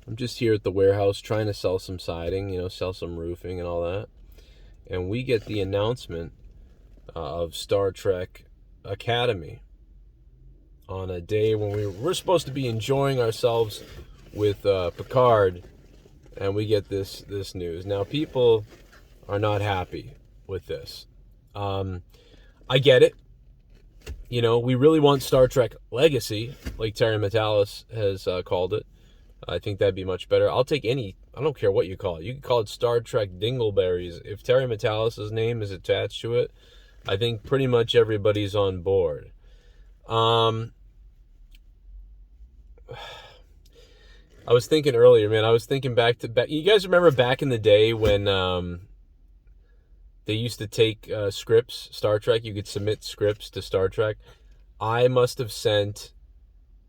I'm just here at the warehouse trying to sell some siding, sell some roofing and all that. And we get the announcement of Star Trek Academy on a day when we're supposed to be enjoying ourselves with Picard, and we get this news. Now, people are not happy with this. I get it. We really want Star Trek Legacy, like Terry Matalas has called it. I think that'd be much better. I'll take any. I don't care what you call it. You can call it Star Trek Dingleberries. If Terry Matalas' name is attached to it, I think pretty much everybody's on board. I was thinking earlier, man. I was thinking back. You guys remember back in the day when they used to take scripts, Star Trek? You could submit scripts to Star Trek. I must have sent,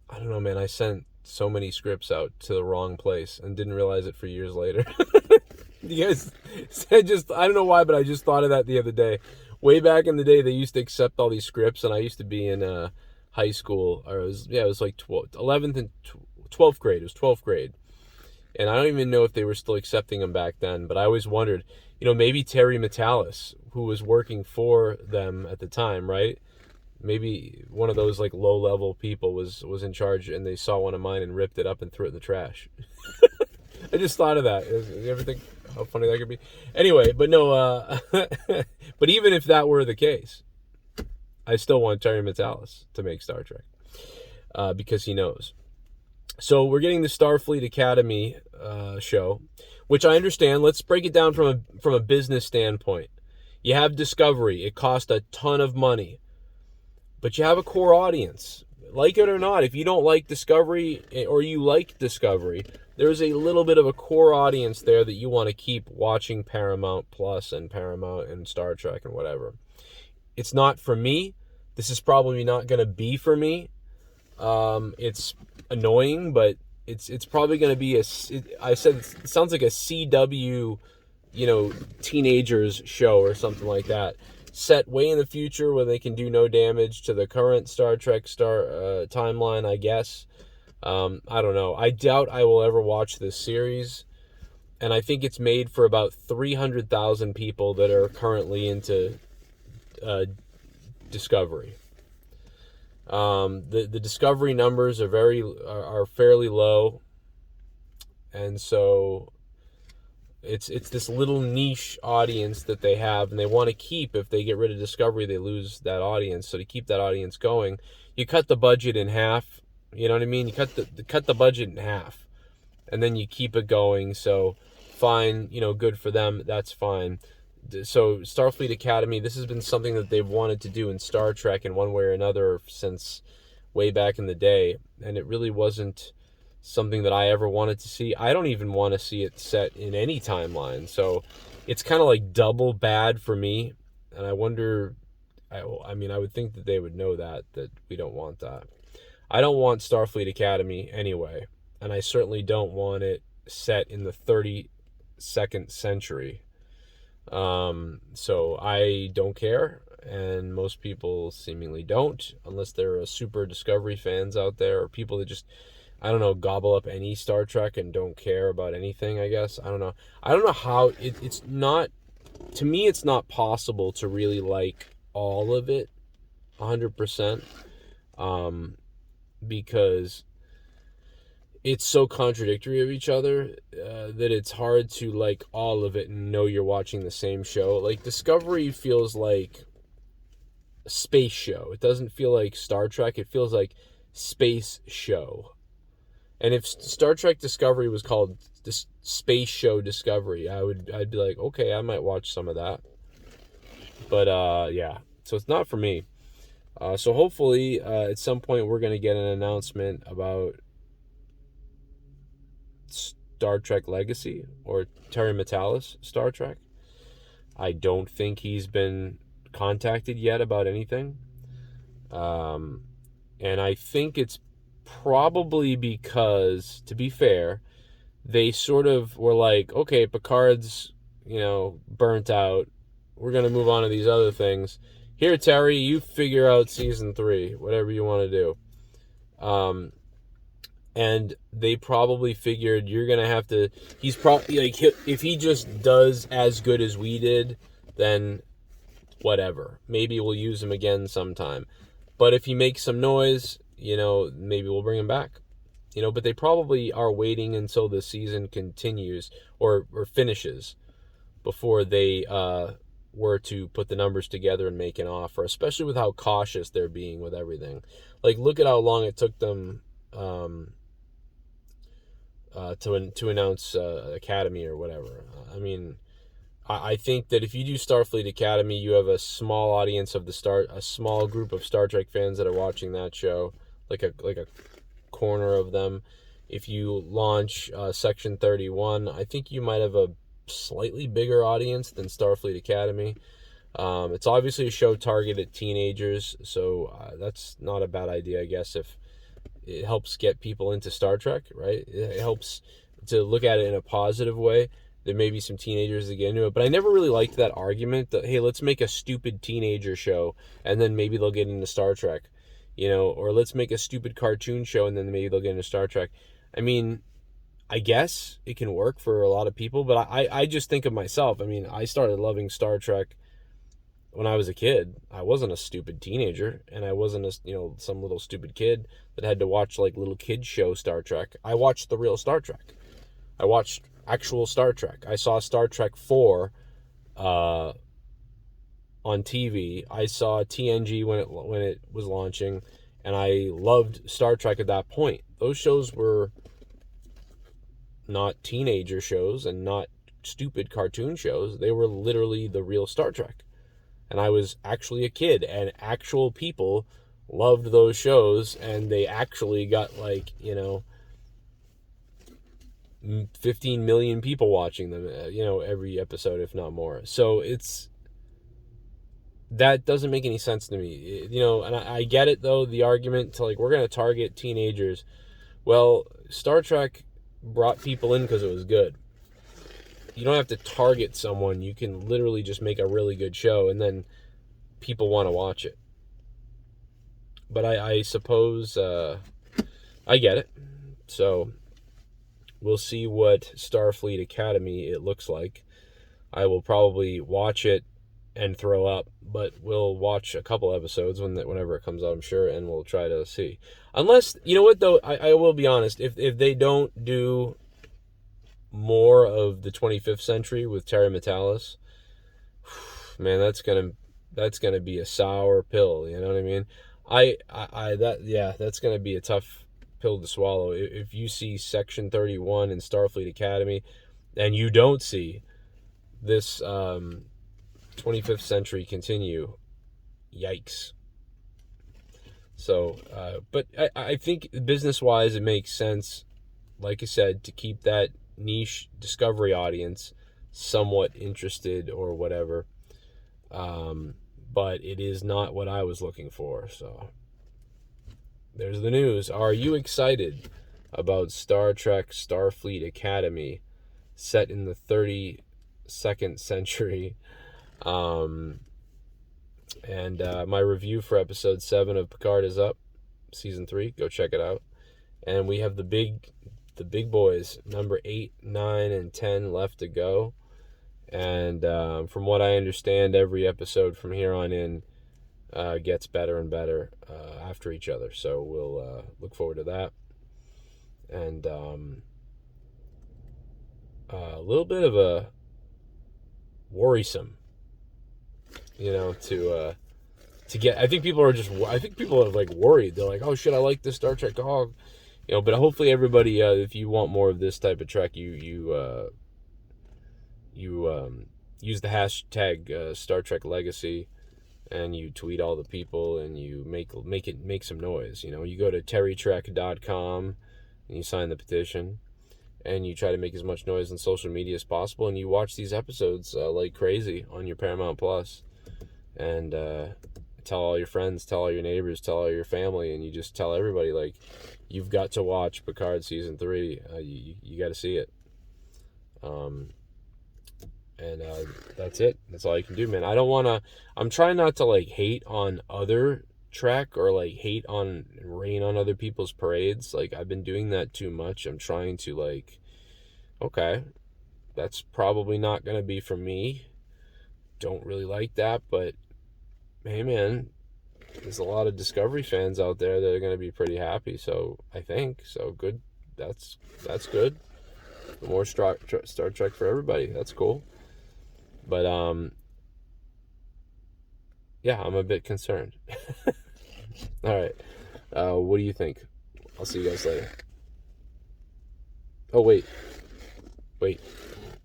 I don't know, man. I sent so many scripts out to the wrong place and didn't realize it for years later. You guys, I don't know why, but I just thought of that the other day. Way back in the day, they used to accept all these scripts, and I used to be in high school, or it was like 11th and 12th grade. It was 12th grade. And I don't even know if they were still accepting them back then, but I always wondered, maybe Terry Matalas, who was working for them at the time, right? Maybe one of those like low-level people was in charge, and they saw one of mine and ripped it up and threw it in the trash. I just thought of that. You ever think how funny that could be? Anyway, but no, but even if that were the case, I still want Terry Matalas to make Star Trek because he knows. So we're getting the Starfleet Academy show, which I understand. Let's break it down from a business standpoint. You have Discovery. It cost a ton of money. But you have a core audience. Like it or not, if you don't like Discovery or you like Discovery, there's a little bit of a core audience there that you want to keep watching Paramount Plus and Paramount and Star Trek and whatever. It's not for me. This is probably not going to be for me. It's annoying, but it's probably going to be it sounds like a CW, teenagers show or something like that. Set way in the future where they can do no damage to the current Star Trek timeline, I guess. I don't know. I doubt I will ever watch this series, and I think it's made for about 300,000 people that are currently into Discovery. The Discovery numbers are fairly low, and so it's this little niche audience that they have, and they want to keep. If they get rid of Discovery, they lose that audience. So to keep that audience going, you cut the budget in half. You know what I mean? You cut the budget in half, and then you keep it going. So fine, good for them. That's fine. So Starfleet Academy, this has been something that they've wanted to do in Star Trek in one way or another since way back in the day, and it really wasn't something that I ever wanted to see. I don't even want to see it set in any timeline. So it's kind of like double bad for me. And I wonder, I would think that they would know that we don't want that. I don't want Starfleet Academy anyway. And I certainly don't want it set in the 32nd century. So I don't care. And most people seemingly don't, unless there are super Discovery fans out there, or people that just, I don't know, gobble up any Star Trek and don't care about anything, I guess. I don't know how it's not, to me, it's not possible to really like all of it 100%, because it's so contradictory of each other that it's hard to like all of it and know you're watching the same show. Like Discovery feels like a space show. It doesn't feel like Star Trek. It feels like space show. And if Star Trek Discovery was called Space Show Discovery, I'd be like, okay, I might watch some of that. But yeah, so it's not for me. So hopefully at some point we're going to get an announcement about Star Trek Legacy or Terry Matalas Star Trek. I don't think he's been contacted yet about anything. And I think it's probably because, to be fair, they sort of were like, okay, Picard's, burnt out. We're going to move on to these other things. Here, Terry, you figure out season 3, whatever you want to do. And they probably figured you're gonna have to. He's probably like, if he just does as good as we did, then whatever. Maybe we'll use him again sometime. But if he makes some noise, maybe we'll bring him back. But they probably are waiting until the season continues or finishes before they were to put the numbers together and make an offer, especially with how cautious they're being with everything. Like, look at how long it took them to announce Academy or whatever. I mean, I think that if you do Starfleet Academy, you have a small audience of a small group of Star Trek fans that are watching that show, like a corner of them. If you launch Section 31, I think you might have a slightly bigger audience than Starfleet Academy. It's obviously a show targeted at teenagers, so that's not a bad idea, I guess, if it helps get people into Star Trek, right? It helps to look at it in a positive way. There may be some teenagers that get into it, but I never really liked that argument that, hey, let's make a stupid teenager show and then maybe they'll get into Star Trek, or let's make a stupid cartoon show and then maybe they'll get into Star Trek. I mean, I guess it can work for a lot of people, but I just think of myself. I mean, I started loving Star Trek when I was a kid. I wasn't a stupid teenager, and I wasn't some little stupid kid that had to watch like little kids show Star Trek. I watched the real Star Trek. I watched actual Star Trek. I saw Star Trek 4 on TV. I saw TNG when it was launching, and I loved Star Trek at that point. Those shows were not teenager shows and not stupid cartoon shows. They were literally the real Star Trek. And I was actually a kid, and actual people loved those shows, and they actually got 15 million people watching them, every episode, if not more. So that doesn't make any sense to me, and I get it, though, the argument to we're going to target teenagers. Well, Star Trek brought people in because it was good. You don't have to target someone. You can literally just make a really good show and then people want to watch it. But I suppose I get it. So we'll see what Starfleet Academy it looks like. I will probably watch it and throw up, but we'll watch a couple episodes whenever it comes out, I'm sure, and we'll try to see. Unless, you know what, though, I will be honest, if they don't do more of the 25th century with Terry Metalis, man, that's gonna be a sour pill. You know what I mean? That's gonna be a tough pill to swallow. If you see Section 31 in Starfleet Academy, and you don't see this 25th century continue, yikes. So, but I think business-wise, it makes sense, like I said, to keep that niche Discovery audience somewhat interested or whatever. But it is not what I was looking for. So there's the news. Are you excited about Star Trek Starfleet Academy set in the 32nd century? And my review for episode 7 of Picard is up, season 3. Go check it out. And we have the big boys, number 8, 9, and 10 left to go. And from what I understand, every episode from here on in gets better and better after each other. So we'll look forward to that. And a little bit of a worrisome, to get. I think people are worried. They're like, oh shit, I like this Star Trek dog. But hopefully everybody, if you want more of this type of Trek, you use the hashtag Star Trek Legacy, and you tweet all the people, and you make some noise. You go to terrytrek.com and you sign the petition, and you try to make as much noise on social media as possible, and you watch these episodes like crazy on your Paramount Plus, and tell all your friends, tell all your neighbors, tell all your family, and you just tell everybody, you've got to watch Picard season 3. You got to see it. And that's it. That's all you can do, man. I'm trying not to hate on other Trek or like hate on and rain on other people's parades. Like, I've been doing that too much. I'm trying to, like, okay, that's probably not going to be for me. Don't really like that, but hey, man, there's a lot of Discovery fans out there that are going to be pretty happy. So I think so. Good. That's good. More Star Trek for everybody. That's cool. But yeah, I'm a bit concerned. All right. What do you think? I'll see you guys later. Oh wait.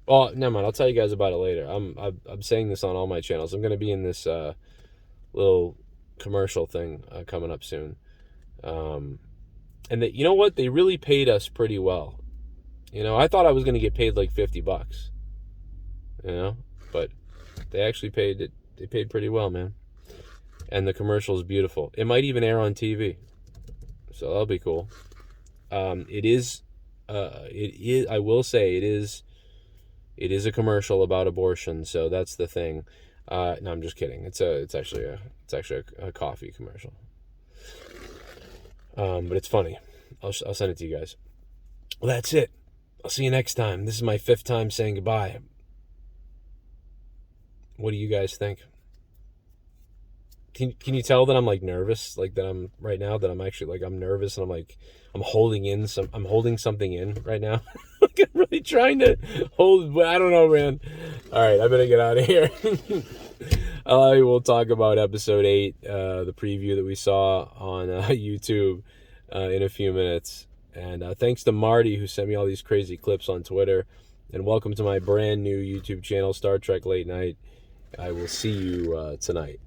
Oh, never mind. I'll tell you guys about it later. I'm saying this on all my channels. I'm gonna be in this little commercial thing coming up soon. And you know what? They really paid us pretty well. I thought I was gonna get paid like $50. But they actually paid it. They paid pretty well, man. And the commercial is beautiful. It might even air on TV, so that'll be cool. It is. I will say it is. It is a commercial about abortion, so that's the thing. No, I'm just kidding. It's actually a coffee commercial. But it's funny. I'll send it to you guys. Well, that's it. I'll see you next time. This is my 5th time saying goodbye. What do you guys think? Can you tell that I'm like nervous, like that I'm right now, that I'm actually like I'm nervous and I'm holding something in right now. Like I'm really trying to hold. I don't know, man. All right, I better get out of here. We'll talk about episode 8, the preview that we saw on YouTube in a few minutes. And thanks to Marty who sent me all these crazy clips on Twitter. And welcome to my brand new YouTube channel, Star Trek Late Night. I will see you tonight.